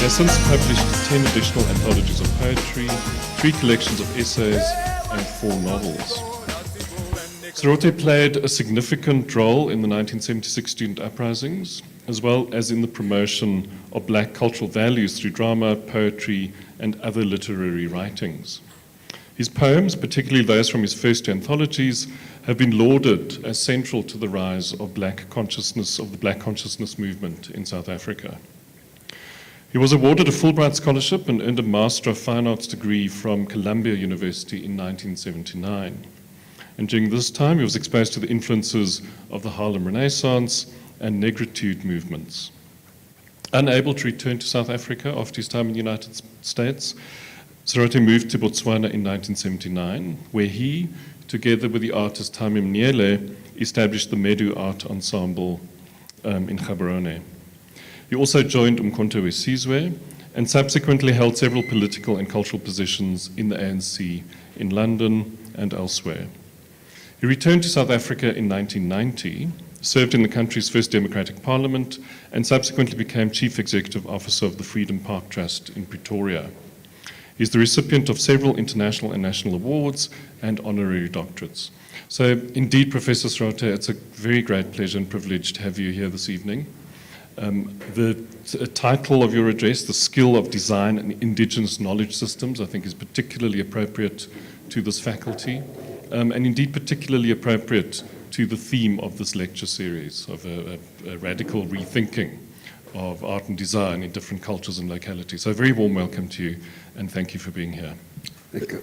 has since published 10 additional anthologies of poetry, 3 collections of essays, and 4 novels. Serote played a significant role in the 1976 student uprisings, as well as in the promotion of black cultural values through drama, poetry, and other literary writings. His poems, particularly those from his first 2 anthologies, have been lauded as central to the rise of the black consciousness movement in South Africa. He was awarded a Fulbright scholarship and earned a Master of Fine Arts degree from Columbia University in 1979. And during this time, he was exposed to the influences of the Harlem Renaissance and Negritude movements. Unable to return to South Africa after his time in the United States, Serote moved to Botswana in 1979, where he, together with the artist Tami Mniele, established the Medu Art Ensemble in Gaborone. He also joined Umkhonto weSizwe and subsequently held several political and cultural positions in the ANC in London and elsewhere. He returned to South Africa in 1990, served in the country's first democratic parliament, and subsequently became Chief Executive Officer of the Freedom Park Trust in Pretoria. He's the recipient of several international and national awards and honorary doctorates. So indeed, Professor Serote, it's a very great pleasure and privilege to have you here this evening. The title of your address, The Skill of Design and Indigenous Knowledge Systems, I think is particularly appropriate to this faculty, and indeed particularly appropriate to the theme of this lecture series of a radical rethinking of art and design in different cultures and localities. So a very warm welcome to you, and thank you for being here. Thank you.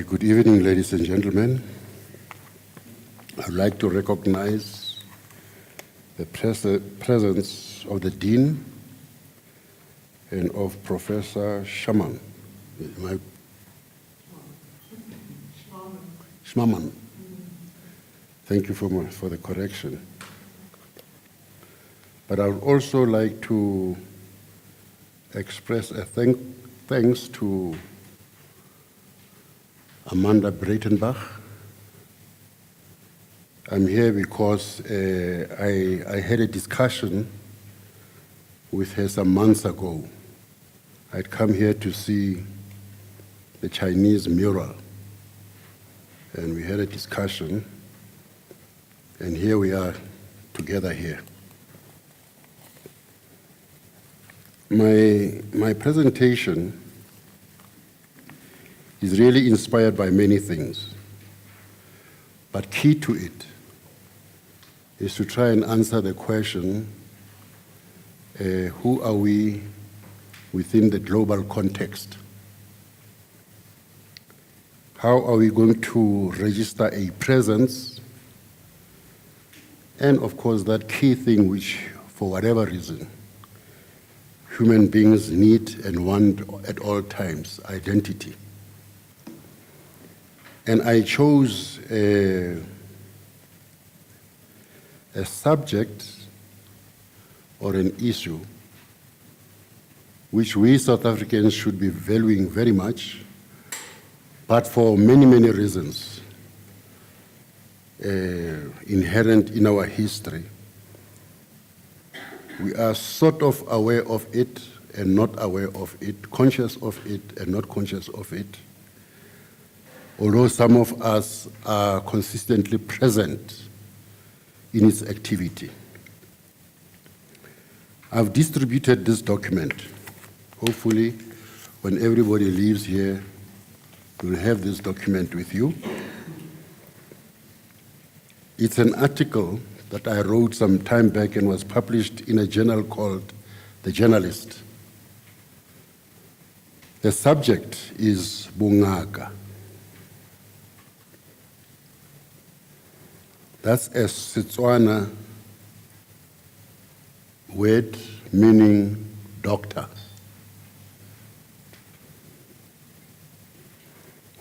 Good evening, ladies and gentlemen. I'd like to recognize the presence of the Dean and of Professor Shaman. Schmaman. Thank you for the correction. But I would also like to express a thanks to Amanda Breitenbach. I'm here because I had a discussion with her some months ago. I'd come here to see the Chinese mural, and we had a discussion, and here we are together here. My presentation is really inspired by many things, but key to it is to try and answer the question, who are we within the global context? How are we going to register a presence? And of course, that key thing which, for whatever reason, human beings need and want at all times, identity. And I chose a subject or an issue which we South Africans should be valuing very much, but for many, many reasons inherent in our history. We are sort of aware of it and not aware of it, conscious of it and not conscious of it, although some of us are consistently present in its activity. I've distributed this document. Hopefully, when everybody leaves here, you'll have this document with you. It's an article that I wrote some time back and was published in a journal called The Journalist. The subject is Bungaka. That's a Setswana word meaning doctor.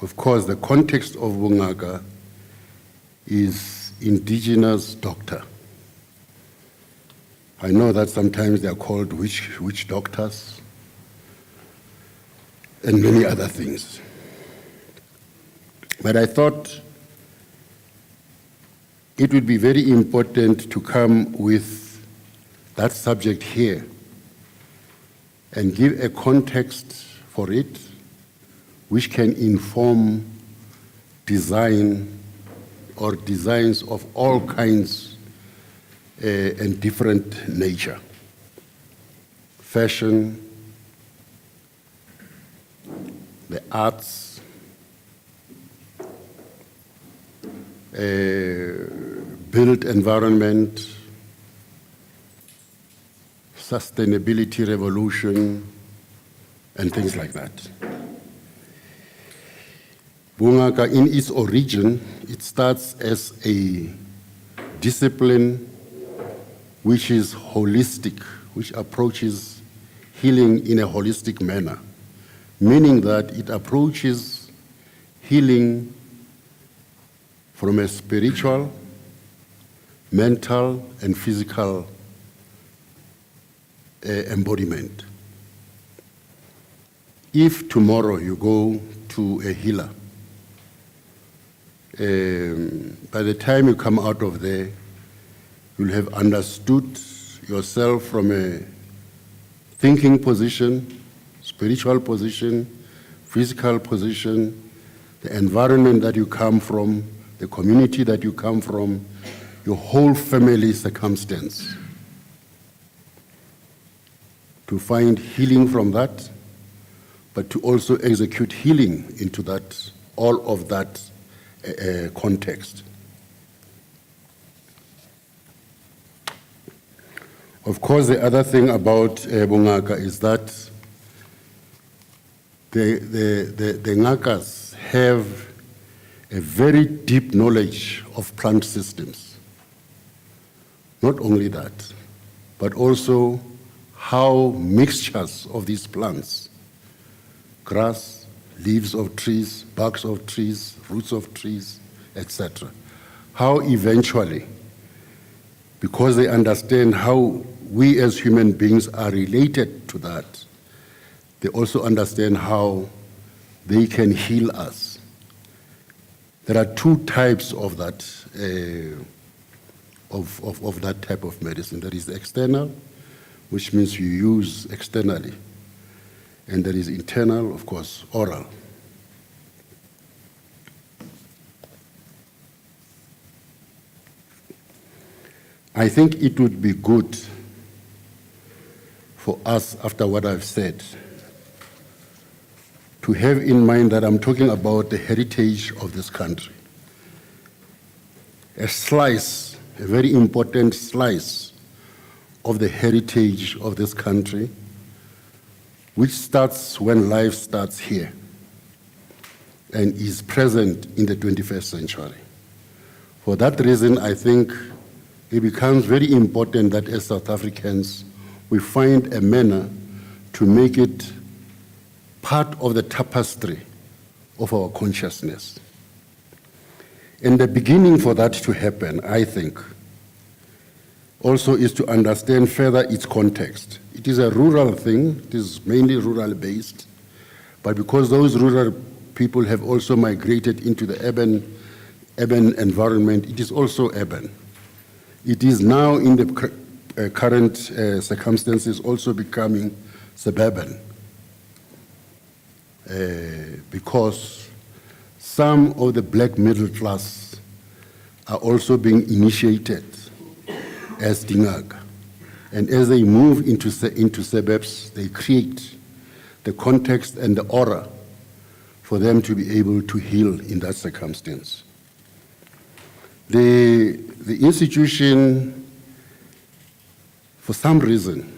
Of course, the context of bongaka is indigenous doctor. I know that sometimes they are called witch doctors and many other things. But I thought it would be very important to come with that subject here and give a context for it which can inform design or designs of all kinds and different nature. Fashion, the arts, built environment, sustainability revolution, and things like that. Bongaka, in its origin, it starts as a discipline which is holistic, which approaches healing in a holistic manner, meaning that it approaches healing from a spiritual, mental, and physical embodiment. If tomorrow you go to a healer, by the time you come out of there, you'll have understood yourself from a thinking position, spiritual position, physical position, the environment that you come from, the community that you come from, your whole family circumstance. To find healing from that, but to also execute healing into that, all of that context. Of course, the other thing about bongaka is that the ngakas have a very deep knowledge of plant systems. Not only that, but also how mixtures of these plants, grass, leaves of trees, barks of trees, roots of trees, etc., how eventually, because they understand how we as human beings are related to that, they also understand how they can heal us. There are two types of that, of that type of medicine. There is external, which means you use externally, and there is internal, of course, oral. I think it would be good for us, after what I've said, to have in mind that I'm talking about the heritage of this country. A slice, a very important slice of the heritage of this country, which starts when life starts here and is present in the 21st century. For that reason, I think it becomes very important that as South Africans, we find a manner to make it part of the tapestry of our consciousness. And the beginning for that to happen, I think, also is to understand further its context. It is a rural thing, it is mainly rural based, but because those rural people have also migrated into the urban environment, it is also urban. It is now in the current circumstances also becoming suburban because some of the black middle class are also being initiated as Dingaka. And as they move into suburbs, they create the context and the aura for them to be able to heal in that circumstance. The institution, for some reason,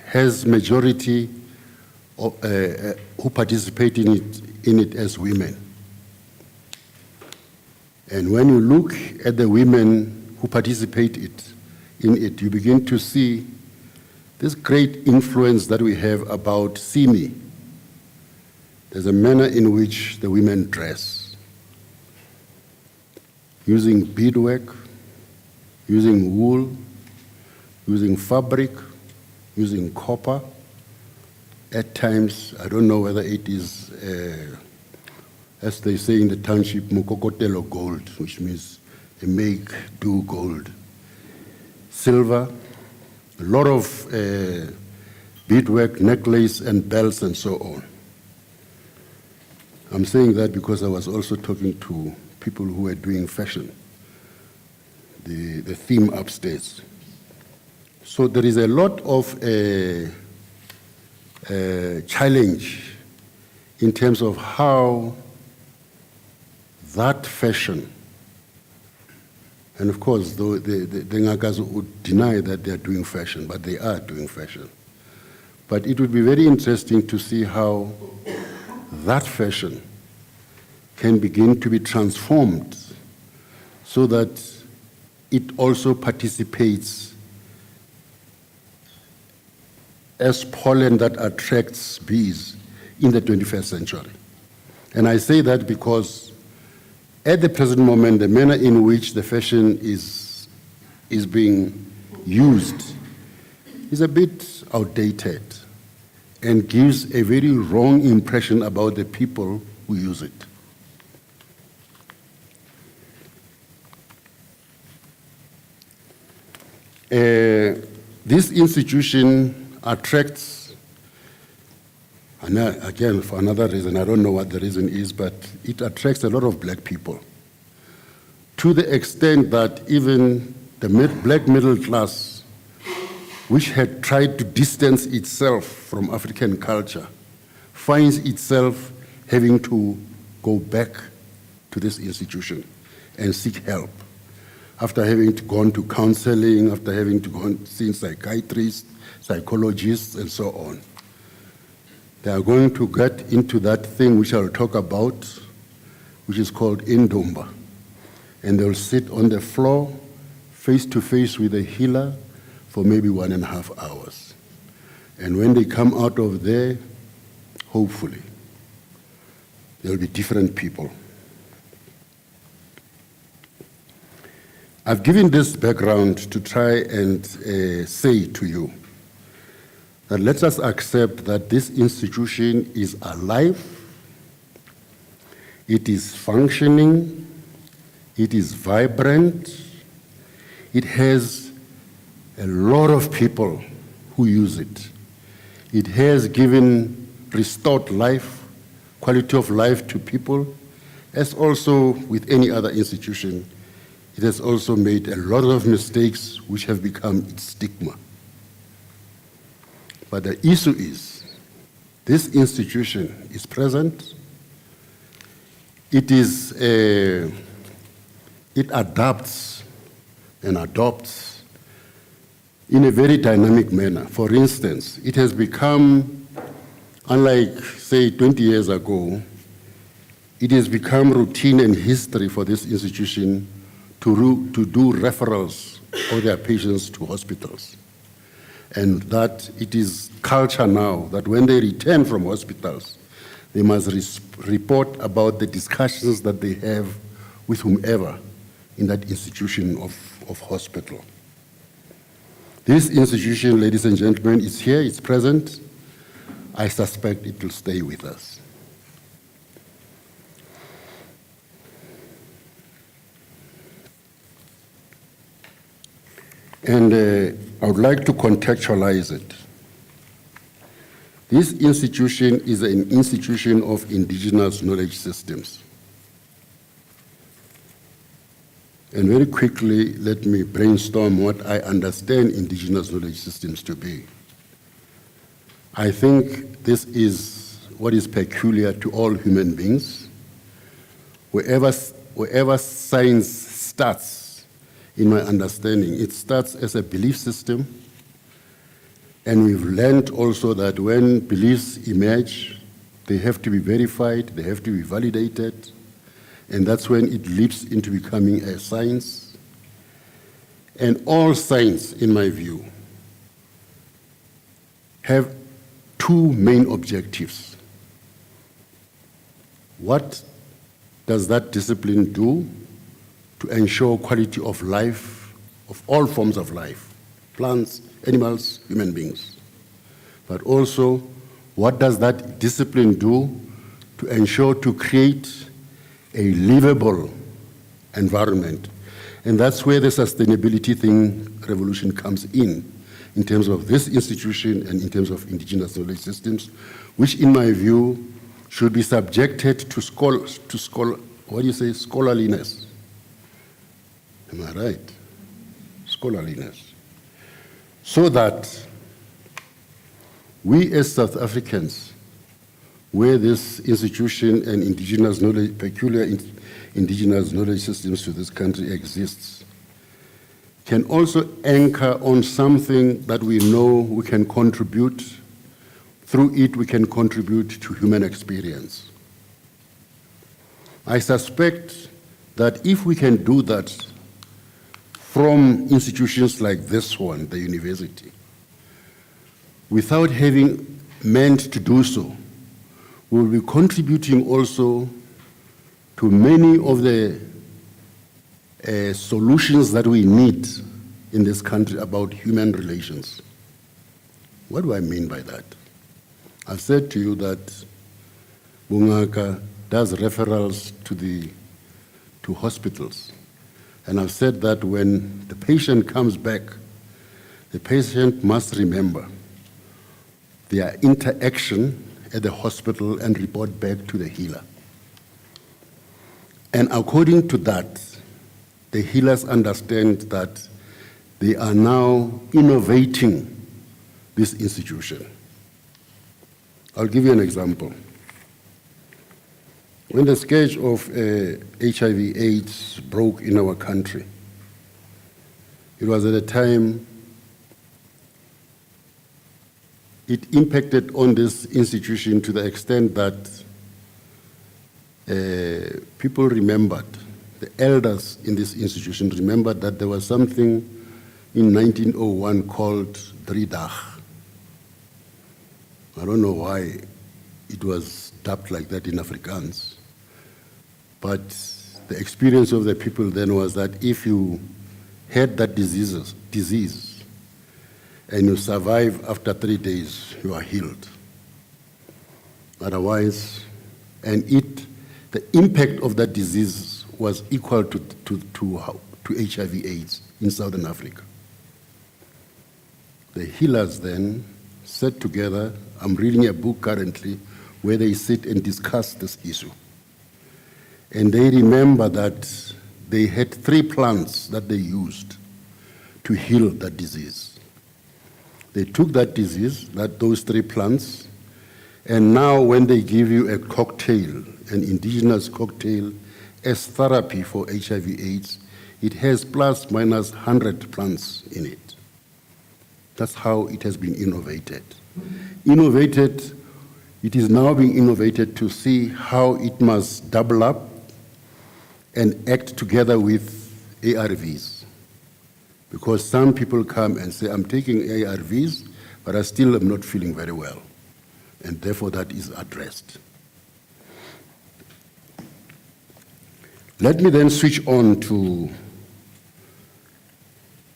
has majority of, who participate in it as women. And when you look at the women who participate in it, you begin to see this great influence that we have about Simi, There's a manner in which the women dress, using beadwork, using wool, using fabric, using copper. At times, I don't know whether it is, as they say in the township, mukokotelo gold, which means a make-do gold. Silver, a lot of beadwork, necklace, and belts, and so on. I'm saying that because I was also talking to people who were doing fashion, the theme upstairs. So there is a lot of challenge in terms of how that fashion, and of course, the Ngakas would deny that they are doing fashion, but they are doing fashion. But it would be very interesting to see how that fashion can begin to be transformed so that it also participates as pollen that attracts bees in the 21st century. And I say that because at the present moment, the manner in which the fashion is being used is a bit outdated and gives a very wrong impression about the people who use it. This institution attracts, and again, for another reason, I don't know what the reason is, but it attracts a lot of black people, to the extent that even the black middle class, which had tried to distance itself from African culture, finds itself having to go back to this institution and seek help. After having gone to counseling, after having to go and see psychiatrists, psychologists, and so on. They are going to get into that thing which I'll talk about, which is called indumba. And they'll sit on the floor, face to face with a healer for maybe 1.5 hours. And when they come out of there, hopefully, there'll be different people. I've given this background to try and say to you that let us accept that this institution is alive, it is functioning, it is vibrant, it has a lot of people who use it. It has given restored life, quality of life to people, as also with any other institution. It has also made a lot of mistakes which have become its stigma. But the issue is, this institution is present, it adapts and adopts in a very dynamic manner. For instance, it has become, unlike, say, 20 years ago, it has become routine and history for this institution to do referrals of their patients to hospitals. And that it is culture now that when they return from hospitals, they must report about the discussions that they have with whomever in that institution of hospital. This institution, ladies and gentlemen, is here, it's present. I suspect it will stay with us. And I would like to contextualize it. This institution is an institution of indigenous knowledge systems. And very quickly, let me brainstorm what I understand indigenous knowledge systems to be. I think this is what is peculiar to all human beings. Wherever science starts, in my understanding, it starts as a belief system, and we've learned also that when beliefs emerge, they have to be verified, they have to be validated, and that's when it leaps into becoming a science. And all science, in my view, have two main objectives. what does that discipline do to ensure quality of life, of all forms of life, plants, animals, human beings? But also, what does that discipline do to ensure to create a livable environment? And that's where the sustainability revolution comes in terms of this institution and in terms of indigenous knowledge systems, which in my view should be subjected to scholarliness. Am I right? Scholarliness. So that we as South Africans, where this institution and indigenous knowledge, peculiar indigenous knowledge systems to this country exists, can also anchor on something that we know we can contribute. Through it, we can contribute to human experience. I suspect that if we can do that from institutions like this one, the university, without having meant to do so, we will be contributing also to many of the solutions that we need in this country about human relations. What do I mean by that? I've said to you that Bungaka does referrals to hospitals. And I've said that when the patient comes back, the patient must remember their interaction at the hospital and report back to the healer. And according to that, the healers understand that they are now innovating this institution. I'll give you an example. When the scourge of HIV/AIDS broke in our country, it was at a time it impacted on this institution to the extent that people remembered, the elders in this institution remembered that there was something in 1901 called Driedag. I don't know why it was dubbed like that in Afrikaans, but the experience of the people then was that if you had that disease and you survive after 3 days, you are healed. Otherwise, the impact of that disease was equal to HIV/AIDS in Southern Africa. The healers then sat together. I'm reading a book currently where they sit and discuss this issue. And they remember that they had 3 plants that they used to heal that disease. They took that disease, those 3 plants, and now when they give you a cocktail, an indigenous cocktail, as therapy for HIV/AIDS, it has plus minus 100 plants in it. That's how it has been innovated. It is now being innovated to see how it must double up and act together with ARVs. Because some people come and say, I'm taking ARVs, but I still am not feeling very well. And therefore that is addressed. Let me then switch on to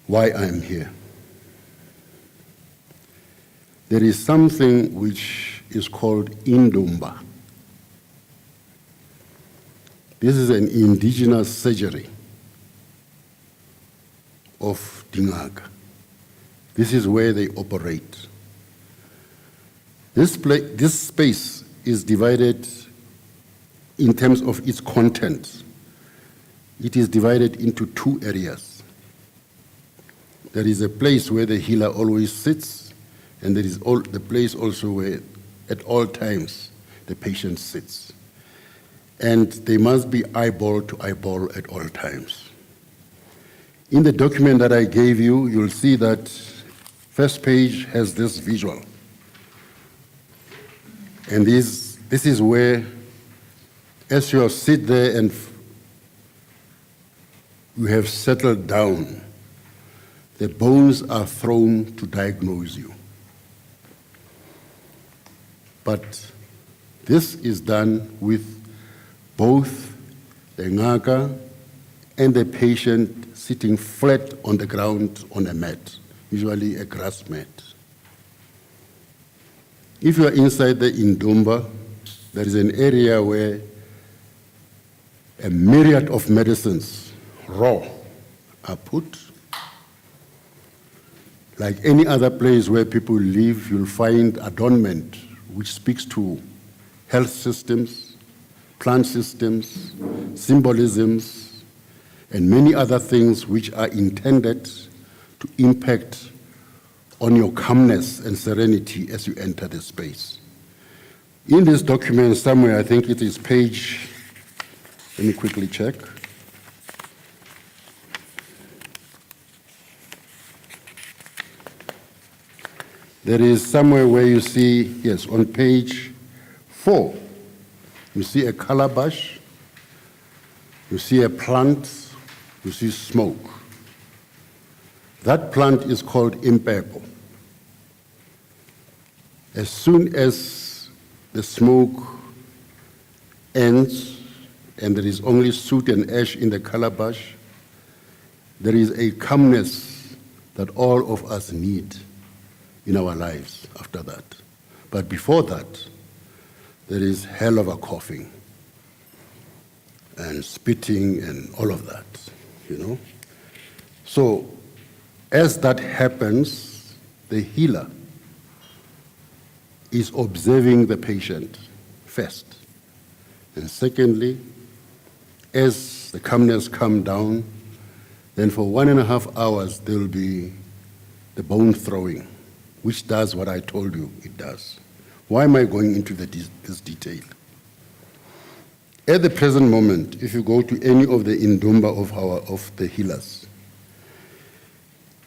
why I am here. There is something which is called indumba. This is an indigenous surgery of Dingaka. This is where they operate. This space is divided in terms of its content. It is divided into 2 areas. There is a place where the healer always sits, and there is the place also where at all times the patient sits. And they must be eyeball to eyeball at all times. In the document that I gave you, you'll see that first page has this visual. And this is where, as you sit there and you have settled down, the bones are thrown to diagnose you. But this is done with both the ngaka and the patient sitting flat on the ground on a mat, usually a grass mat. If you are inside the indumba, there is an area where a myriad of medicines, raw, are put. Like any other place where people live, you'll find adornment which speaks to health systems, plant systems, symbolisms, and many other things which are intended to impact on your calmness and serenity as you enter the space. In this document somewhere, I think it is page, let me quickly check. There is somewhere where you see, yes, on page 4, you see a calabash, you see a plant, you see smoke. That plant is called impepo. As soon as the smoke ends and there is only soot and ash in the calabash, there is a calmness that all of us need in our lives after that. But before that, there is hell of a coughing and spitting and all of that, you know. So as that happens, the healer is observing the patient first. And secondly, as the calmness comes down, then for 1.5 hours, there will be the bone throwing, which does what I told you it does. Why am I going into this detail? At the present moment, if you go to any of the indumba of the healers,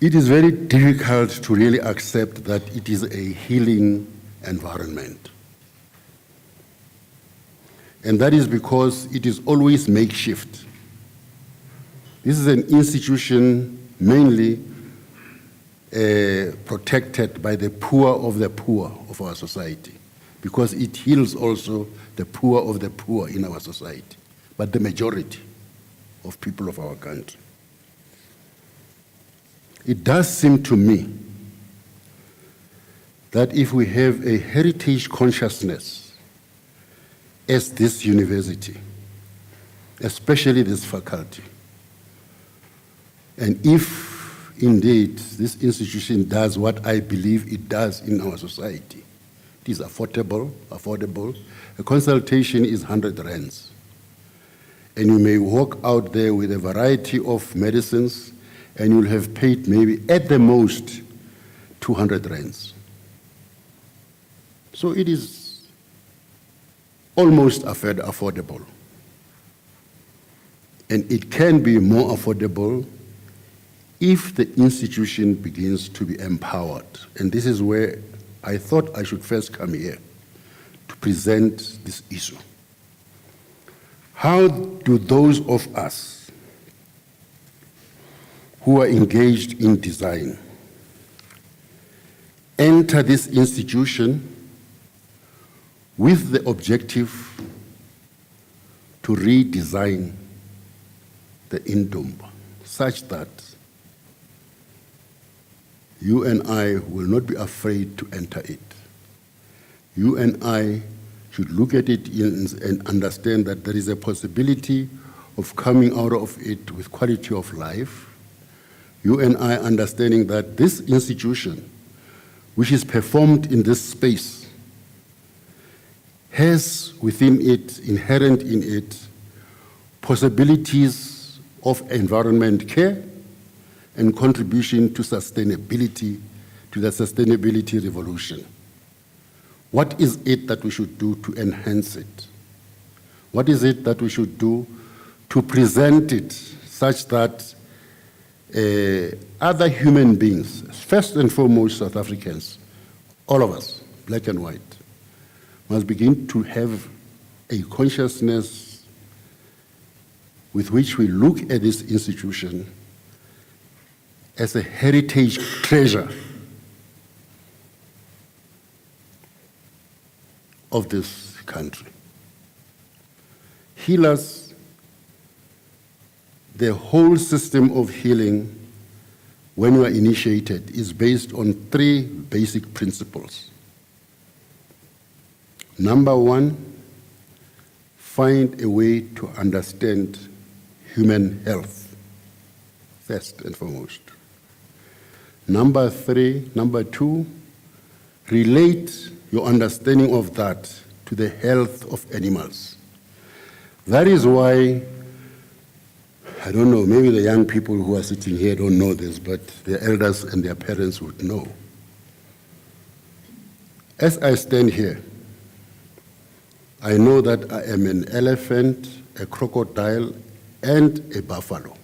it is very difficult to really accept that it is a healing environment. And that is because it is always makeshift. This is an institution mainly protected by the poor of our society, because it heals also the poor of the poor in our society, but the majority of people of our country. It does seem to me that if we have a heritage consciousness as this university, especially this faculty, and if indeed this institution does what I believe it does in our society, it is affordable. A consultation is 100 rands. And you may walk out there with a variety of medicines and you'll have paid maybe at the most 200 rands. So it is almost affordable. And it can be more affordable if the institution begins to be empowered. And this is where I thought I should first come here to present this issue. How do those of us who are engaged in design enter this institution with the objective to redesign the indumba such that you and I will not be afraid to enter it. You and I should look at it and understand that there is a possibility of coming out of it with quality of life. You and I understanding that this institution, which is performed in this space, has within it, inherent in it, possibilities of environment care and contribution to sustainability, to the sustainability revolution. What is it that we should do to enhance it? What is it that we should do to present it such that other human beings, first and foremost South Africans, all of us, black and white, must begin to have a consciousness with which we look at this institution as a heritage treasure of this country. Healers, the whole system of healing, when you are initiated, is based on 3 basic principles. Number 1, find a way to understand human health, first and foremost. Number 2, relate your understanding of that to the health of animals. That is why, I don't know, maybe the young people who are sitting here don't know this, but their elders and their parents would know. As I stand here, I know that I am an elephant, a crocodile, and a buffalo.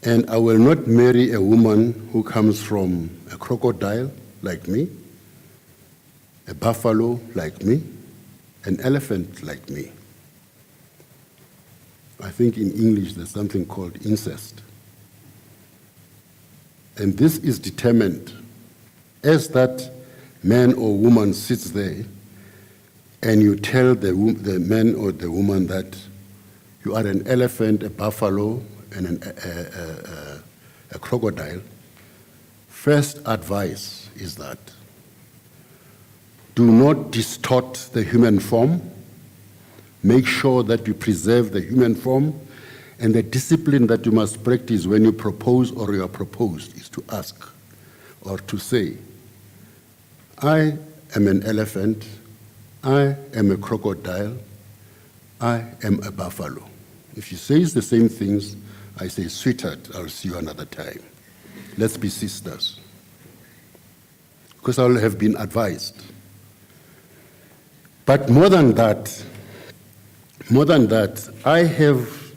And I will not marry a woman who comes from a crocodile like me, a buffalo like me, an elephant like me. I think in English there's something called incest. And this is determined as that man or woman sits there and you tell the man or the woman that you are an elephant, a buffalo, and a crocodile. First advice is that do not distort the human form. Make sure that you preserve the human form, and the discipline that you must practice when you propose or you are proposed is to ask or to say, I am an elephant, I am a crocodile, I am a buffalo. If she says the same things, I say, sweetheart, I'll see you another time. Let's be sisters. Because I will have been advised. But more than that, I have,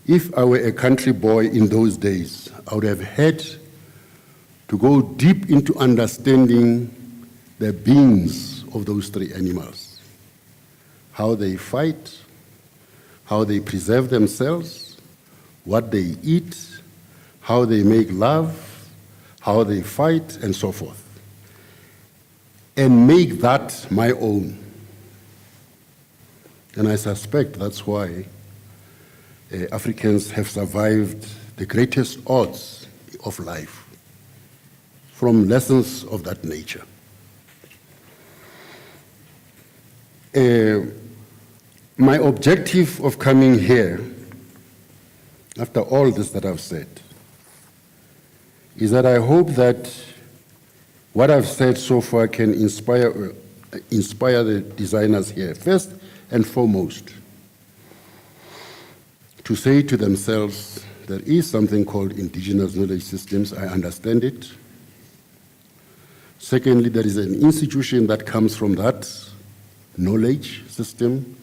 if I were a country boy in those days, I would have had to go deep into understanding the beings of those 3 animals, how they fight, how they preserve themselves, what they eat, how they make love, how they fight, and so forth, and make that my own. And I suspect that's why Africans have survived the greatest odds of life from lessons of that nature. My objective of coming here, after all this that I've said, is that I hope that what I've said so far can inspire the designers here, first and foremost, to say to themselves, there is something called indigenous knowledge systems, I understand it. Secondly, there is an institution that comes from that knowledge system,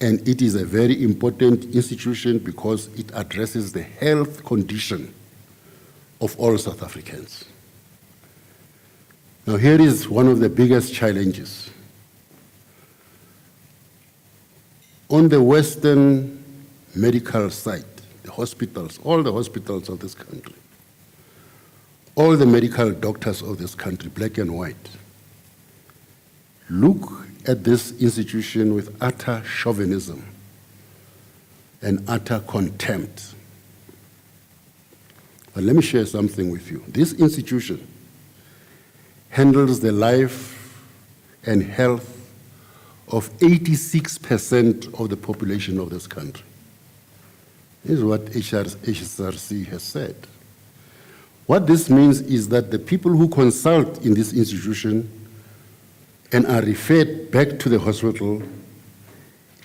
and it is a very important institution because it addresses the health condition of all South Africans. Now, here is one of the biggest challenges. On the Western medical side, the hospitals, all the hospitals of this country, all the medical doctors of this country, black and white, look at this institution with utter chauvinism and utter contempt. But let me share something with you. This institution handles the life and health of 86% of the population of this country. This is what HSRC has said. What this means is that the people who consult in this institution and are referred back to the hospital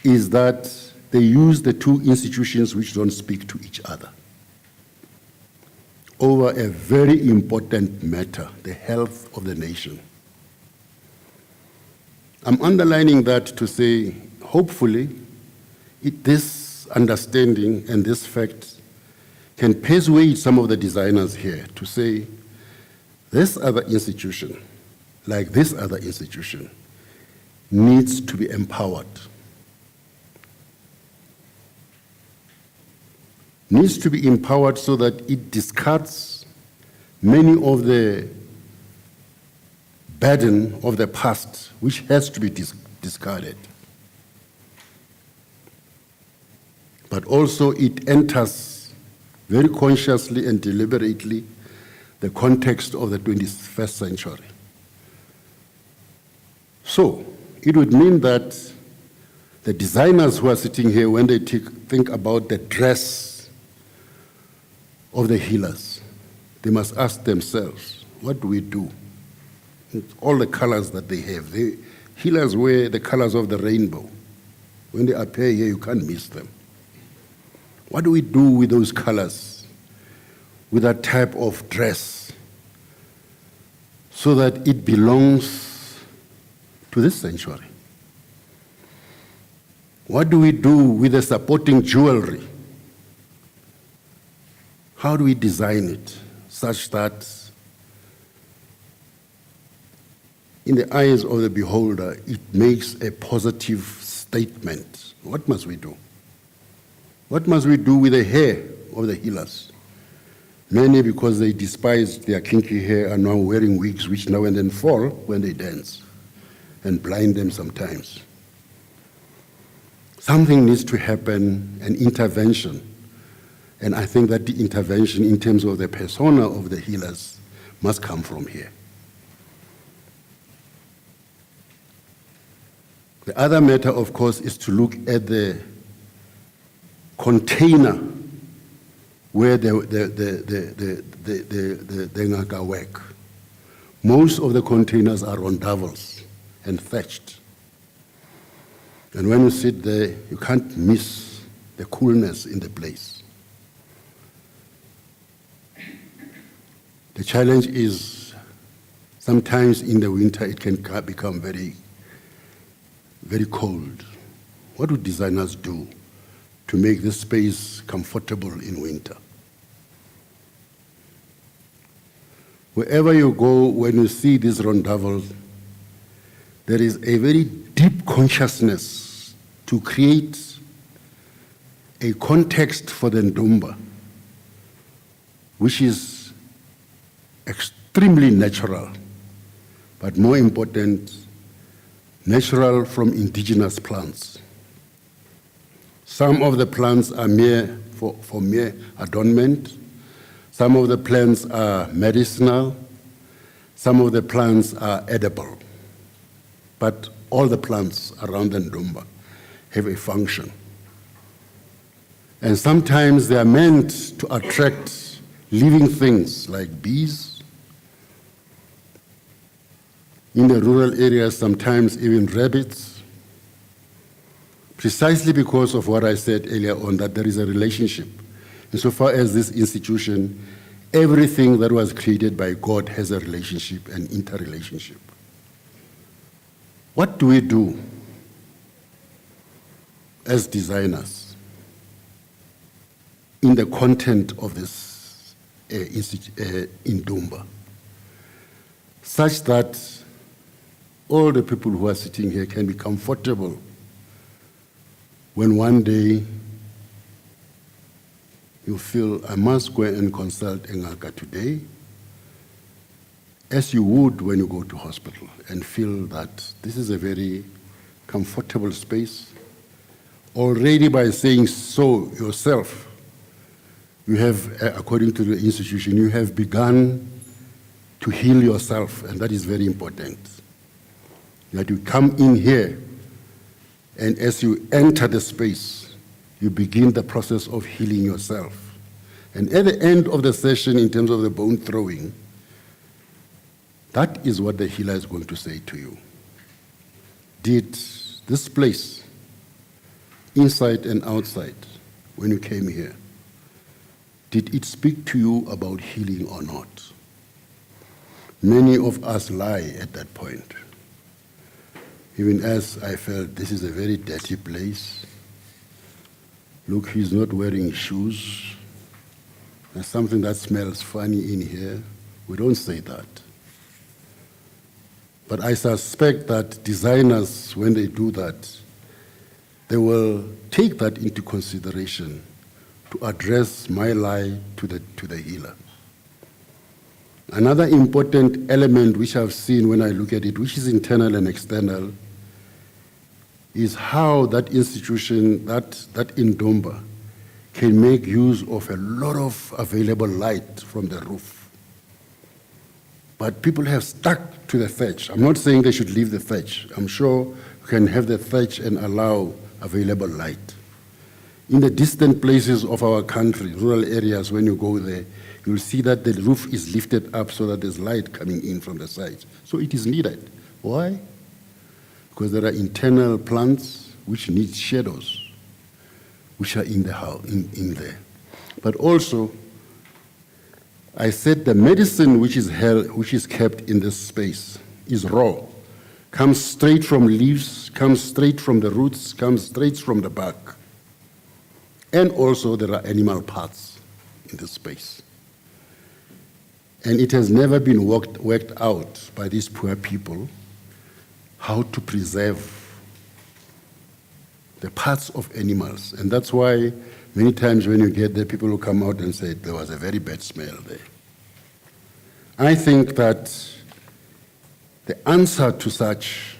is that they use the 2 institutions which don't speak to each other over a very important matter, the health of the nation. I'm underlining that to say, hopefully, this understanding and this fact can persuade some of the designers here to say, this other institution, like this other institution, needs to be empowered. Needs to be empowered so that it discards many of the burden of the past, which has to be discarded. but also it enters very consciously and deliberately the context of the 21st century. So it would mean that the designers who are sitting here, when they think about the dress of the healers, they must ask themselves, what do we do? All the colors that they have. The healers wear the colors of the rainbow. When they appear here, you can't miss them. What do we do with those colors, with that type of dress, so that it belongs to this century? What do we do with the supporting jewelry? How do we design it such that in the eyes of the beholder, it makes a positive statement? What must we do? What must we do with the hair of the healers? Many, because they despise their kinky hair, are now wearing wigs which now and then fall when they dance and blind them sometimes. Something needs to happen, an intervention. And I think that the intervention in terms of the persona of the healers must come from here. The other matter, of course, is to look at the container where the ngaka work. Most of the containers are on davels and thatched. And when you sit there, you can't miss the coolness in the place. The challenge is sometimes in the winter it can become very, very cold. What do designers do to make this space comfortable in winter? Wherever you go, when you see these rondavels, there is a very deep consciousness to create a context for the indumba, which is extremely natural, but more important, natural from indigenous plants. Some of the plants are mere for mere adornment. Some of the plants are medicinal. Some of the plants are edible. But all the plants around the indumba have a function. And sometimes they are meant to attract living things like bees. In the rural areas, sometimes even rabbits, precisely because of what I said earlier on, that there is a relationship. Insofar as this institution, everything that was created by God has a relationship, an interrelationship. What do we do as designers in the content of this indumba, such that all the people who are sitting here can be comfortable when one day you feel, I must go and consult Engaka today, as you would when you go to hospital, and feel that this is a very comfortable space. Already by saying so yourself, you have, according to the institution, you have begun to heal yourself, and that is very important. That you come in here, and as you enter the space, you begin the process of healing yourself. And at the end of the session, in terms of the bone throwing, that is what the healer is going to say to you. Did this place, inside and outside, when you came here, did it speak to you about healing or not? Many of us lie at that point. Even as I felt, this is a very dirty place. Look, he's not wearing shoes. There's something that smells funny in here. We don't say that. But I suspect that designers, when they do that, they will take that into consideration to address my lie to the healer. Another important element which I've seen when I look at it, which is internal and external, is how that institution, that indumba, can make use of a lot of available light from the roof. But people have stuck to the thatch. I'm not saying they should leave the thatch. I'm sure you can have the thatch and allow available light. In the distant places of our country, rural areas, when you go there, you'll see that the roof is lifted up so that there's light coming in from the sides. So it is needed. Why? Because there are internal plants which need shadows, which are in the house, in there. But also, I said the medicine which is kept in this space is raw, comes straight from leaves, comes straight from the roots, comes straight from the bark. And also there are animal parts in this space. And it has never been worked out by these poor people how to preserve the parts of animals. And that's why many times when you get there, people will come out and say there was a very bad smell there. I think that the answer to such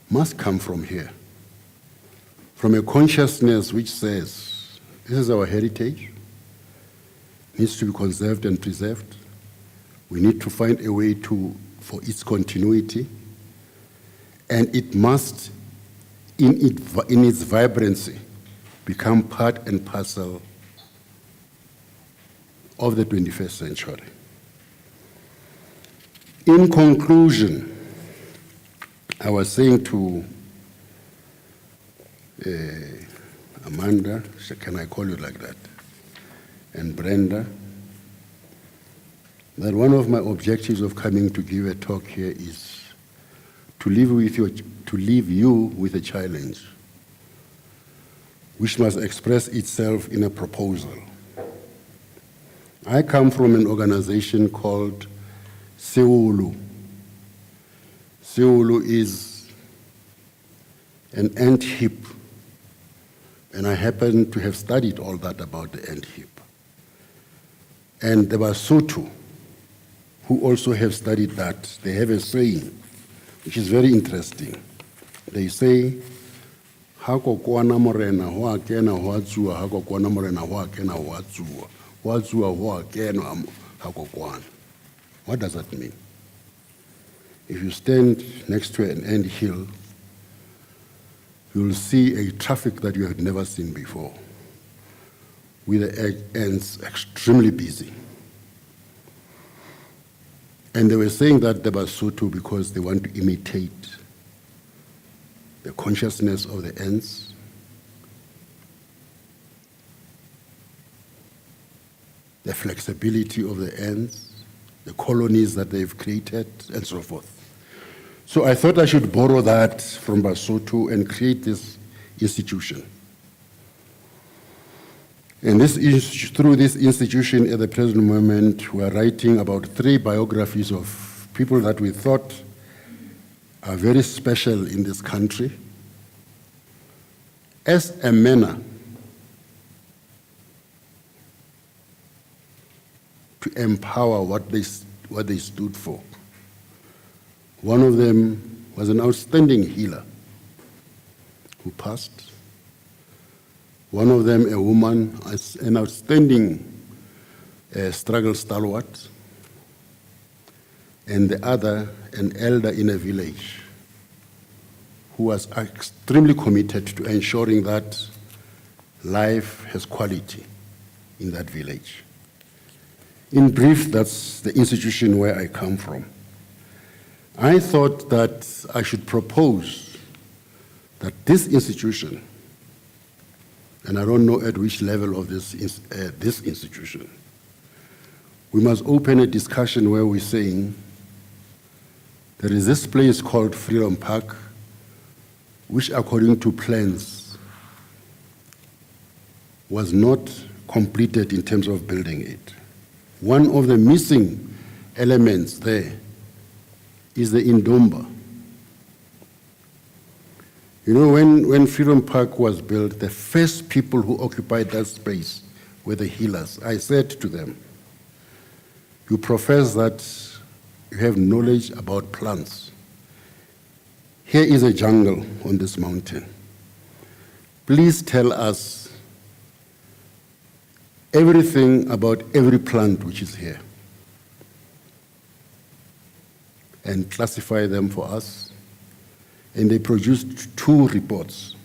must come from here, from a consciousness which says, this is our heritage, needs to be conserved and preserved. We need to find a way for its continuity, and it must, in its vibrancy, become part and parcel of the 21st century. In conclusion, I was saying to Amanda, can I call you like that, and Brenda, that one of my objectives of coming to give a talk here is to leave you with a challenge which must express itself in a proposal. I come from an organization called Seulu. Seulu is an ant heap, and I happen to have studied all that about the ant heap. And the Basotho, who also have studied that, they have a saying, which is very interesting. They say, "Hako kwana morena hoa kena hoa tsua, hako kwana morena hoa kena hoa tsua, hoa tsua hoa kena hako kwana." What does that mean? If you stand next to an ant hill, you'll see a traffic that you have never seen before, with the ants extremely busy. And they were saying that the Basotho because they want to imitate the consciousness of the ants, the flexibility of the ants, the colonies that they've created, and so forth. So I thought I should borrow that from Basotho and create this institution. And through this institution, at the present moment, we are writing about 3 biographies of people that we thought are very special in this country, as a manner to empower what they stood for. One of them was an outstanding healer who passed. One of them, a woman, an outstanding struggle stalwart, and the other, an elder in a village who was extremely committed to ensuring that life has quality in that village. In brief, that's the institution where I come from. I thought that I should propose that this institution, and I don't know at which level of this institution, we must open a discussion where we're saying there is this place called Freedom Park, which according to plans was not completed in terms of building it. One of the missing elements there is the indumba. You know, when Freedom Park was built, the first people who occupied that space were the healers. I said to them, you profess that you have knowledge about plants. Here is a jungle on this mountain. Please tell us everything about every plant which is here and classify them for us. And they produced 2 reports.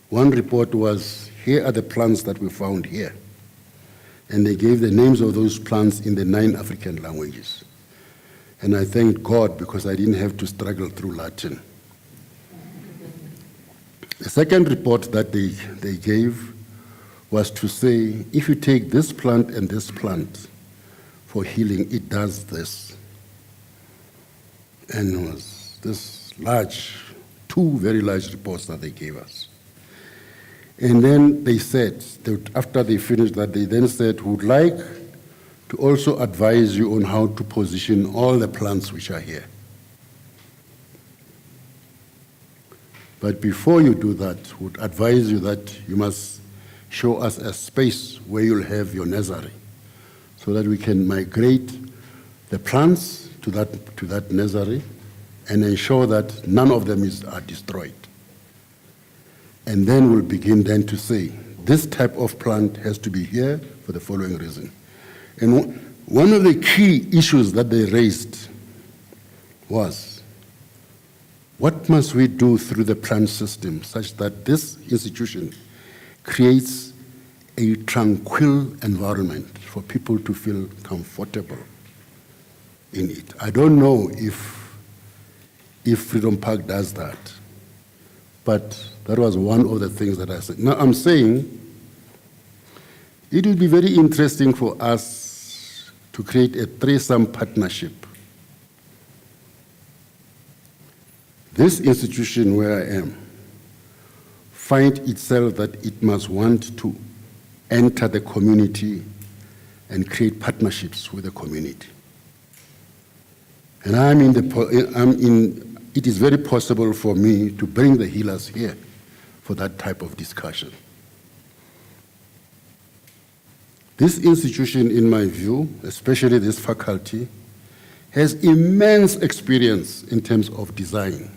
One report was, here are the plants that we found here. And they gave the names of those plants in the 9 African languages. And I thanked God because I didn't have to struggle through Latin. The second report that they gave was to say, if you take this plant and this plant for healing, it does this. And it was this large, 2 very large reports that they gave us. And then they said, that after they finished that, they then said, we would like to also advise you on how to position all the plants which are here. But before you do that, we would advise you that you must show us a space where you'll have your nursery so that we can migrate the plants to that nursery and ensure that none of them are destroyed. And then we'll begin then to say, this type of plant has to be here for the following reason. And one of the key issues that they raised was, what must we do through the plant system such that this institution creates a tranquil environment for people to feel comfortable in it? I don't know if Freedom Park does that, but that was one of the things that I said. Now I'm saying it will be very interesting for us to create a threesome partnership. This institution where I am finds itself that it must want to enter the community and create partnerships with the community. And it is very possible for me to bring the healers here for that type of discussion. This institution, in my view, especially this faculty, has immense experience in terms of design,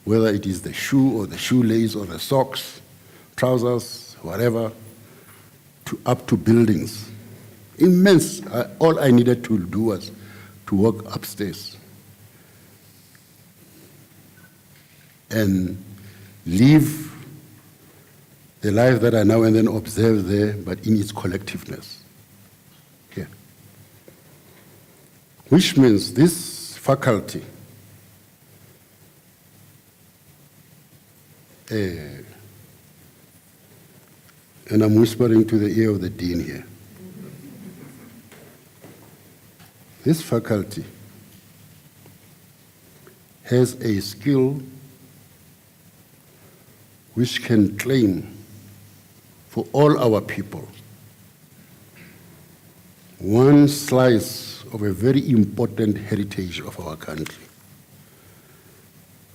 whether it is the shoe or the shoelace or the socks, trousers, whatever, up to buildings. Immense. All I needed to do was to walk upstairs and live the life that I now and then observe there, but in its collectiveness. Here. Which means this faculty and I'm whispering to the ear of the dean here. This faculty has a skill which can claim for all our people one slice of a very important heritage of our country.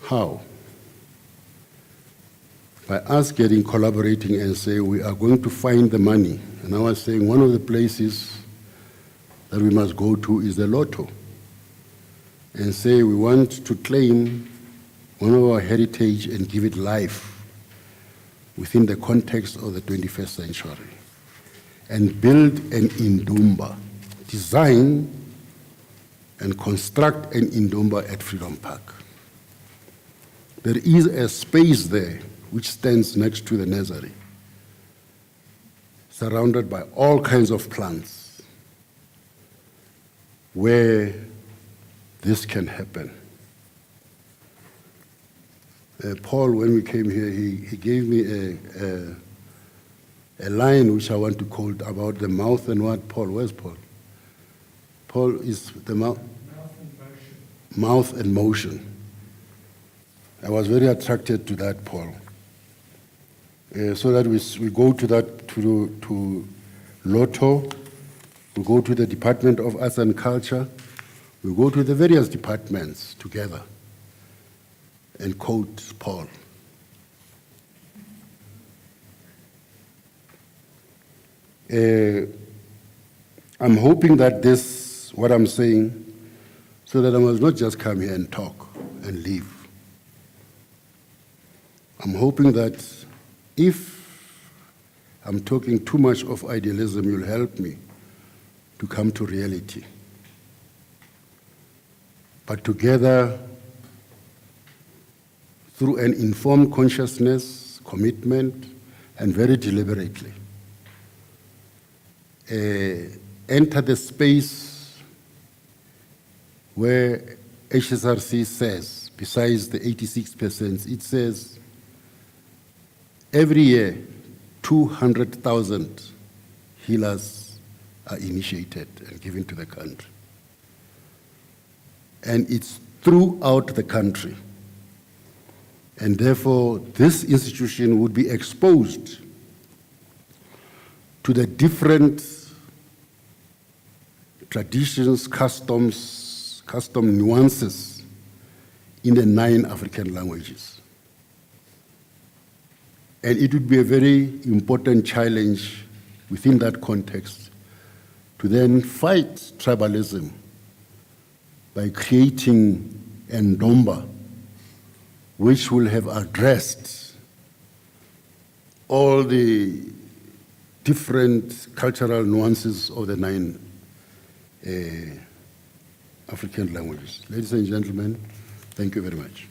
How? By us collaborating and say we are going to find the money. And I was saying one of the places that we must go to is the Lotto and say we want to claim one of our heritage and give it life within the context of the 21st century and build an indumba, design and construct an indumba at Freedom Park. There is a space there which stands next to the nursery, surrounded by all kinds of plants, where this can happen. Paul, when we came here, he gave me a line which I want to quote about the mouth and what? Paul, where's Paul? Paul is the mouth? Mouth and motion. Mouth and motion. I was very attracted to that, Paul. So that we go to that, to Lotto, we go to the Department of Arts and Culture, we go to the various departments together and quote Paul. I'm hoping that this, what I'm saying, so that I must not just come here and talk and leave. I'm hoping that if I'm talking too much of idealism, you'll help me to come to reality. But together, through an informed consciousness, commitment, and very deliberately, enter the space where HSRC says, besides the 86%, it says every year 200,000 healers are initiated and given to the country. And it's throughout the country. And therefore, this institution would be exposed to the different traditions, custom nuances in the 9 African languages. And it would be a very important challenge within that context to then fight tribalism by creating an indumba which will have addressed all the different cultural nuances of the 9 African languages. Ladies and gentlemen, thank you very much.